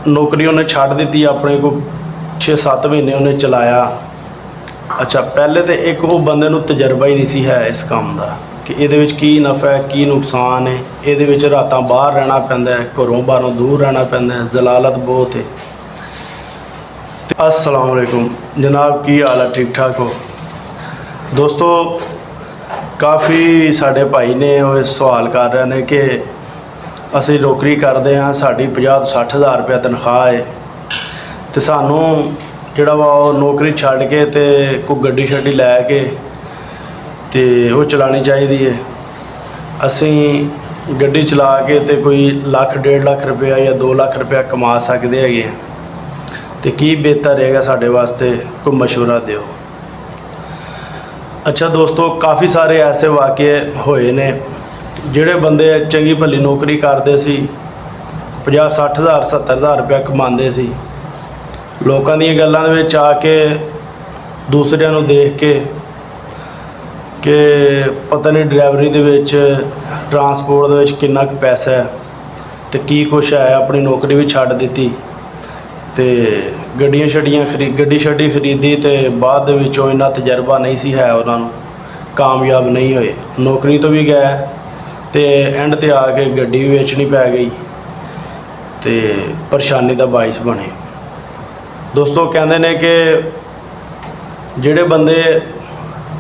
नौकरी उन्हें छड्ड दी अपने को 6-7 महीने उन्हें चलाया। अच्छा पहले तो एक वो बंदे नूं तजर्बा ही नहीं सी है इस काम का कि ये की नफ़ा है की नुकसान है। ये रातां बाहर रहना पैंदा है, घरों बाहरों दूर रहना पैंदा है, जलालत बहुत है। अस्सलाम वालेकुम जनाब, की हाल है? ठीक ठाक हो दोस्तों? काफ़ी साढ़े भाई ने सवाल कर रहे हैं कि असी नौकरी करते हैं, साड़ी 50-60 हज़ार रुपया तनख्वाह है, तो सानू जिहड़ा वा नौकरी छड्ड के ते कोई गड्डी शड्डी लैके ते वो चलानी चाहिए है। असी गड्डी चला के ते कोई 1-1.5 लाख रुपया या 2 लाख रुपया कमा सकते हैं, तो की बेहतर रहेगा साढ़े वास्ते? कोई मशवरा दिओ। अच्छा दोस्तों, काफ़ी सारे ऐसे वाक़े होए ने जिहड़े बंदे चंगी भली नौकरी करते सी, 50-60 हज़ार 70 हज़ार रुपया कमाते सी, लोगों दी गल्लां दे विच आके दूसरिਆਂ ਨੂੰ देख के कि पता नहीं ड्राइवरी दे विच ट्रांसपोर्ट दे विच किन्ना क पैसा है तो की कुछ है, अपनी नौकरी भी छड्ड दित्ती ते गड्डी शड्डी खरीदी तो बाद दे विचों इन्ना तजर्बा नहीं सी है, उन्होंने कामयाब नहीं होए, नौकरी तो भी गए तो एंड ते आके गड्डी भी बेचनी पै गई तो परेशानी का बाइस बने। दोस्तों कहते हैं कि जिहड़े बंदे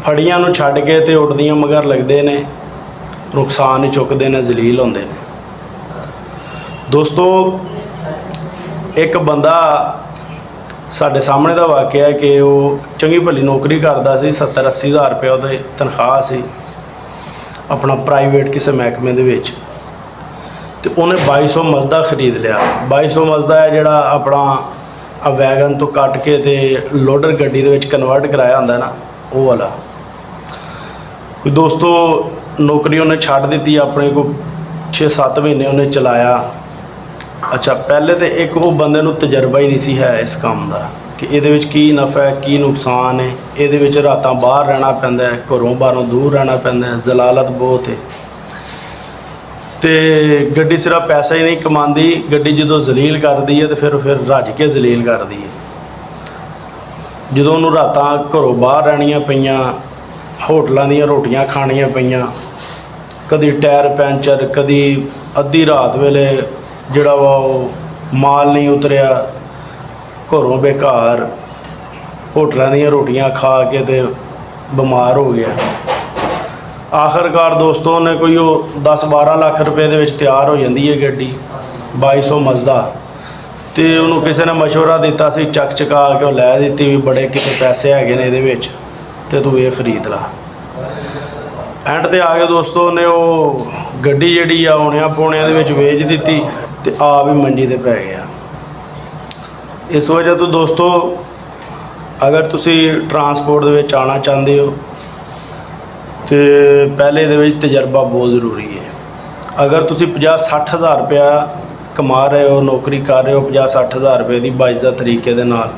फड़ियां नूं छड्ड के ते उड़दियां मगर लगते हैं, नुकसान ही चुकते हैं, जलील होंदे ने। दोस्तों एक बंदा साढ़े सामने का वाक़या है कि वो चंगी भली नौकरी करता सी, 70-80 हज़ार रुपया उहदी तनख्वाह सी अपना प्राइवेट किसी महकमे दे विच, ते उन्हें 2200 मजदा खरीद लिया। 2200 मजदा है जिहड़ा अपना वैगन तो कट के ते लोडर गड्डी दे विच कन्वर्ट कराया हुंदा ना, वो वाला। दोस्तों नौकरी उन्हें छड्ड दी अपने को 6-7 महीने उन्हें चलाया। अच्छा पहले तो एक वो बंदे नूं तजर्बा ही नहीं सी है इस काम का कि ये की नफ़ा है की नुकसान है। ये रातां बाहर रहना पैंदा है, घरों बाहरों दूर रहना पैंदा है, जलालत बहुत है। तो गड्डी सिर्फ पैसा ही नहीं कमाती, गड्डी जो जलील करती है तो फिर रज के जलील करती है। जो उन्होंने रातां घरों बाहर रहनियां पईयां, होटलों दी रोटियां खानियां पईयां, कदी टायर पैंचर, कदी अद्धी रात वेले जिहड़ा वा माल नहीं उतरिया, घरों बेकार, होटलों दी रोटियां खा के ते बीमार हो गया। आखिरकार दोस्तों ने कोई 10-12 लाख रुपए दे विच तैयार हो जाती है गड्डी 2200 मजदा, तो उन्होंने किसी ने मशवरा दिता सी, चक चका के वो लै दी भी बड़े कितने पैसे है ने ये तो तू ये खरीद ला। एंड ते आ गए दोस्तों ने वो गड्डी जी आउणिया पौणिया दे विच वेच दी तो आ भी मंडी ते पै गया। इस वजह तो दोस्तों अगर तुसी ट्रांसपोर्ट दे विच आना चाहते हो तो पहले दे विच तजर्बा बहुत ज़रूरी है। अगर तुसी 50-60 हज़ार रुपया कमा रहे हो, नौकरी कर रहे हो 50-60 हज़ार रुपये की बाइज़्ज़त तरीके दे नाल,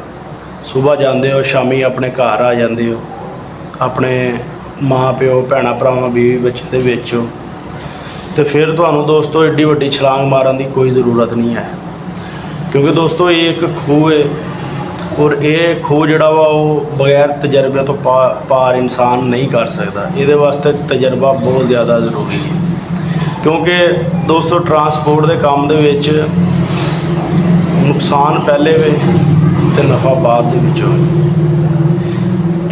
सुबह जाते हो शामी अपने घर आ जाते हो, अपने माँ प्यो भैन भरावां बीवी बच्चे दे विच हो, तो फिर तुहानूं दोस्तों एड्डी वड्डी छलांग मारन की कोई ज़रूरत नहीं है। क्योंकि दोस्तों ये एक खूह है और ये खूह जिहड़ा वा बगैर तजर्बे तो पार इंसान नहीं कर सकता। ये वास्ते तजर्बा बहुत ज़्यादा ज़रूरी है। क्योंकि दोस्तों ट्रांसपोर्ट के काम दे विच नुकसान पहले वे तो नफ़ा बाद दे विच होए।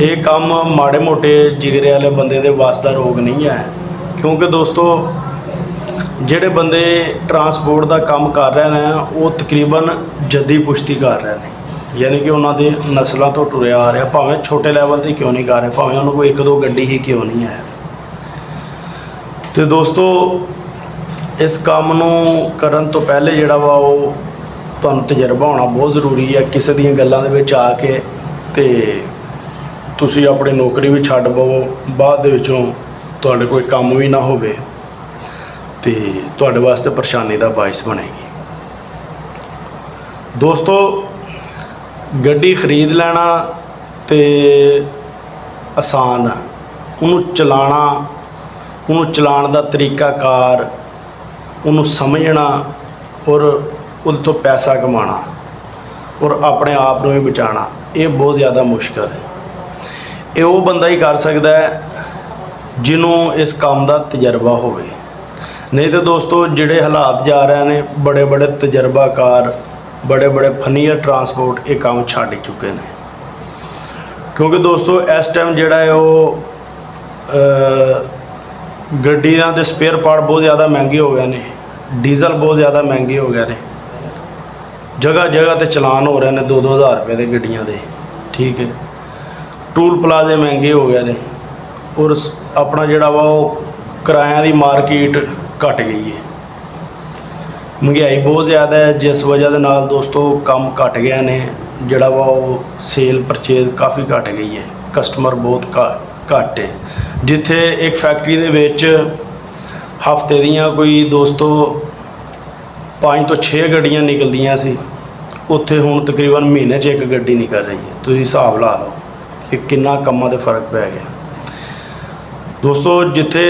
ये काम माड़े मोटे जिगरे वाले बंदे दे वास दा रोग नहीं है। क्योंकि दोस्तों ਜਿਹੜੇ ਬੰਦੇ ट्रांसपोर्ट का काम कर रहे हैं वो तकरीबन जद्दी पुश्ती कर रहे हैं, यानी कि उन्होंने नस्लों तो टुरिया आ रहा, भावें छोटे लैवल से क्यों नहीं कर रहे, भावें उन्होंने कोई 1-2 गड्डी ही क्यों नहीं है। तो दोस्तों इस काम नूं करन तो पहले जिहड़ा वा तुहानूं तजर्बा होना बहुत ज़रूरी है। किसी दी गल्लां दे विच आके ते तुसीं अपनी नौकरी भी छड्ड पवो, बाद दे विचों तुहाडे कोई काम भी ना होवे तो तुहाडे वास्ते परेशानी का बाइस बनेगी। दोस्तों गड्डी खरीद लेना तो आसान है, उन्होंने चलाण का तरीकाकार उन्होंने समझना और ਉਹਦੇ ਤੋਂ ਪੈਸਾ ਕਮਾਉਣਾ ਔਰ ਆਪਣੇ ਆਪ ਨੂੰ ਵੀ ਬਚਾਉਣਾ, ਇਹ ਬਹੁਤ ਜ਼ਿਆਦਾ ਮੁਸ਼ਕਲ ਹੈ। ਇਹ ਉਹ ਬੰਦਾ ਹੀ ਕਰ ਸਕਦਾ ਹੈ ਜਿਹਨੂੰ ਇਸ ਕੰਮ ਦਾ ਤਜਰਬਾ ਹੋਵੇ। ਨਹੀਂ ਤਾਂ ਦੋਸਤੋ ਜਿਹੜੇ ਹਾਲਾਤ ਜਾ ਰਹੇ ਨੇ, ਬੜੇ ਬੜੇ ਤਜਰਬਾਕਾਰ, ਬੜੇ ਬੜੇ ਫਨੀਅਰ ਟਰਾਂਸਪੋਰਟ ਇਹ ਕੰਮ ਛੱਡ ਚੁੱਕੇ ਨੇ। ਕਿਉਂਕਿ ਦੋਸਤੋ ਇਸ ਟਾਈਮ ਜਿਹੜਾ ਹੈ ਉਹ ਗੱਡੀਆਂ ਦੇ ਸਪੇਅਰ ਪਾਰਟ ਬਹੁਤ ਜ਼ਿਆਦਾ ਮਹਿੰਗੇ ਹੋ ਗਏ ਨੇ, ਡੀਜ਼ਲ ਬਹੁਤ ਜ਼ਿਆਦਾ ਮਹਿੰਗੇ ਹੋ ਗਏ ਨੇ, ਜਗ੍ਹਾ ਜਗ੍ਹਾ ਤੇ ਚਲਾਨ ਹੋ ਰਹੇ ਨੇ 2-2 ਹਜ਼ਾਰ ਰੁਪਏ ਦੇ ਗੱਡੀਆਂ ਦੇ, ਠੀਕ ਹੈ। ਟੂਲ ਪਲਾਜ਼ੇ ਮਹਿੰਗੇ ਹੋ ਗਏ ਨੇ ਔਰ ਆਪਣਾ ਜਿਹੜਾ ਵਾ ਉਹ ਕਿਰਾਇਆਂ ਦੀ ਮਾਰਕੀਟ ਘਟ ਗਈ ਹੈ। ਮਹਿੰਗਾਈ ਬਹੁਤ ਜ਼ਿਆਦਾ ਹੈ, ਜਿਸ ਵਜ੍ਹਾ ਦੇ ਨਾਲ ਦੋਸਤੋ ਕੰਮ ਘਟ ਗਿਆ ਨੇ, ਜਿਹੜਾ ਵਾ ਉਹ ਸੇਲ ਪਰਚੇਜ਼ ਕਾਫੀ ਘਟ ਗਈ ਹੈ, ਕਸਟਮਰ ਬਹੁਤ ਘੱਟ ਹੈ। ਜਿੱਥੇ ਇੱਕ ਫੈਕਟਰੀ ਦੇ ਵਿੱਚ ਹਫਤੇ ਦੀਆਂ ਕੋਈ ਦੋਸਤੋ 5 ਤੋਂ 6 ਗੱਡੀਆਂ ਨਿਕਲਦੀਆਂ ਸੀ, ਉੱਥੇ ਹੁਣ ਤਕਰੀਬਨ ਮਹੀਨੇ 'ਚ ਇੱਕ ਗੱਡੀ ਨਿਕਲ ਰਹੀ ਹੈ। ਤੁਸੀਂ ਹਿਸਾਬ ਲਾ ਲਓ ਕਿ ਕਿੰਨਾ ਕੰਮਾਂ 'ਤੇ ਫਰਕ ਪੈ ਗਿਆ ਦੋਸਤੋ। ਜਿੱਥੇ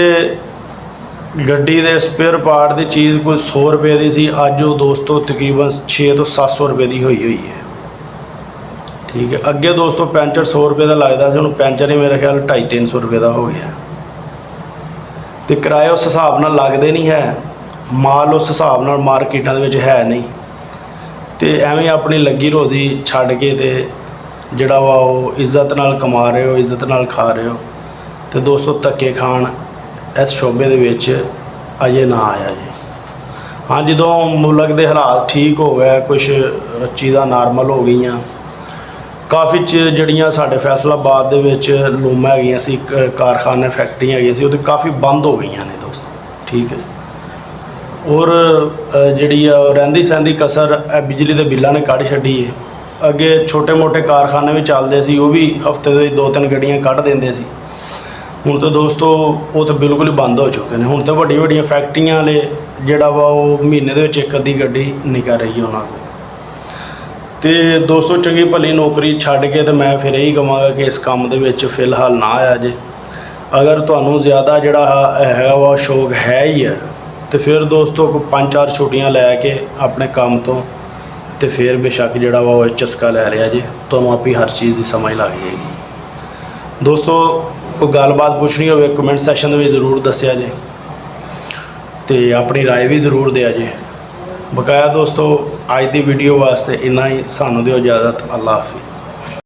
ਗੱਡੀ ਦੇ ਸਪੇਅਰ ਪਾਰਟ ਦੀ ਚੀਜ਼ ਕੋਈ 100 ਰੁਪਏ ਦੀ ਸੀ, ਅੱਜ ਉਹ ਦੋਸਤੋ ਤਕਰੀਬਨ 600 ਤੋਂ 700 ਰੁਪਏ ਦੀ ਹੋਈ ਹੈ, ਠੀਕ ਹੈ। ਅੱਗੇ ਦੋਸਤੋ ਪੈਂਚਰ 100 ਰੁਪਏ ਦਾ ਲੱਗਦਾ ਸੀ, ਹੁਣ ਪੈਂਚਰ ਹੀ ਮੇਰੇ ਖਿਆਲ 250-300 ਰੁਪਏ ਦਾ ਹੋ ਗਿਆ। ਤੇ ਕਿਰਾਏ ਉਸ ਹਿਸਾਬ ਨਾਲ ਲੱਗਦੇ ਨਹੀਂ ਹੈ, ਮਾਲ ਉਸ ਹਿਸਾਬ ਨਾਲ ਮਾਰਕੀਟਾਂ ਦੇ ਵਿੱਚ ਹੈ ਨਹੀਂ। ਤੇ ਐਵੇਂ ਆਪਣੀ ਲੱਗੀ ਰੋਜ਼ੀ ਛੱਡ ਕੇ ਤੇ ਜਿਹੜਾ ਵਾ ਉਹ ਇੱਜ਼ਤ ਨਾਲ ਕਮਾ ਰਹੇ ਹੋ, ਇੱਜ਼ਤ ਨਾਲ ਖਾ ਰਹੇ ਹੋ। ਤੇ ਦੋਸਤੋ ਧੱਕੇ ਖਾਣ ਇਸ ਸ਼ੋਬੇ ਦੇ ਵਿੱਚ ਅਜੇ ਨਾ ਆਇਆ ਜੀ। ਹਾਂ, ਜਦੋਂ ਮੁਲਕ ਦੇ ਹਾਲਾਤ ਠੀਕ ਹੋ ਗਏ, ਕੁਛ ਚੀਜ਼ਾਂ ਨਾਰਮਲ ਹੋ ਗਈਆਂ, ਕਾਫੀ ਜਿਹੜੀਆਂ ਸਾਡੇ ਫੈਸਲਾਬਾਦ ਦੇ ਵਿੱਚ ਲੂਮਾਂ ਹੈਗੀਆਂ ਸੀ, ਕਾਰਖਾਨੇ ਫੈਕਟਰੀਆਂ ਹੈਗੀਆਂ ਸੀ, ਉਹ ਤੇ ਕਾਫੀ ਬੰਦ ਹੋ ਗਈਆਂ ਨੇ ਦੋਸਤੋ, ਠੀਕ ਹੈ। ਔਰ ਜਿਹੜੀ ਆ ਰਹਿੰਦੀ ਸਹਿੰਦੀ ਕਸਰ ਬਿਜਲੀ ਦੇ ਬਿੱਲਾਂ ਨੇ ਕੱਢ ਛੱਡੀ ਹੈ। ਅੱਗੇ ਛੋਟੇ ਮੋਟੇ ਕਾਰਖਾਨੇ ਵੀ ਚੱਲਦੇ ਸੀ, ਉਹ ਵੀ ਹਫਤੇ ਦੇ 2-3 ਗੱਡੀਆਂ ਕੱਢ ਦਿੰਦੇ ਸੀ। ਹੁਣ ਤਾਂ ਦੋਸਤੋ ਉਹ ਤਾਂ ਬਿਲਕੁਲ ਹੀ ਬੰਦ ਹੋ ਚੁੱਕੇ ਨੇ। ਹੁਣ ਤਾਂ ਵੱਡੀਆਂ ਵੱਡੀਆਂ ਫੈਕਟਰੀਆਂ ਵਾਲੇ ਜਿਹੜਾ ਵਾ ਉਹ ਮਹੀਨੇ ਦੇ ਵਿੱਚ ਇੱਕ ਅੱਧੀ ਗੱਡੀ ਨਿਕਲ ਰਹੀ ਹੈ ਉਹਨਾਂ ਕੋਲ। ਤੇ ਦੋਸਤੋ ਚੰਗੀ ਭਲੀ ਨੌਕਰੀ ਛੱਡ ਕੇ ਤੇ ਮੈਂ ਫਿਰ ਇਹੀ ਕਹਾਂਗਾ ਕਿ ਇਸ ਕੰਮ ਦੇ ਵਿੱਚ ਫਿਲਹਾਲ ਨਾ ਆਇਆ ਜੇ। ਅਗਰ ਤੁਹਾਨੂੰ ਜ਼ਿਆਦਾ ਜਿਹੜਾ ਹੈਗਾ ਵਾ ਸ਼ੌਕ ਹੈ ਹੀ ਹੈ, ਤੇ ਫਿਰ ਦੋਸਤੋ ਕੋਈ 5-4 ਛੁੱਟੀਆਂ ਲੈ ਕੇ ਆਪਣੇ ਕੰਮ ਤੋਂ ਤੇ ਫਿਰ ਬੇਸ਼ੱਕ ਜਿਹੜਾ ਵਾ ਉਹ ਚਸਕਾ ਲੈ ਰਿਹਾ ਜੇ, ਤੁਹਾਨੂੰ ਆਪੀ ਹਰ ਚੀਜ਼ ਦੀ ਸਮਝ ਲੱਗ ਜਾਏਗੀ। ਦੋਸਤੋ ਕੋਈ ਗੱਲਬਾਤ ਪੁੱਛਣੀ ਹੋਵੇ ਕਮੈਂਟ ਸੈਕਸ਼ਨ ਦੇ ਵਿੱਚ ਜ਼ਰੂਰ ਦੱਸਿਆ ਜੇ, ਤੇ ਆਪਣੀ ਰਾਏ ਵੀ ਜ਼ਰੂਰ ਦਿਆ ਜੇ। ਬਕਾਇਆ ਦੋਸਤੋ ਅੱਜ ਦੀ ਵੀਡੀਓ ਵਾਸਤੇ ਇੰਨਾ ਹੀ। ਸਾਨੂੰ ਦਿਓ ਇਜਾਜ਼ਤ। ਅੱਲਾ ਹਾਫਿਜ਼।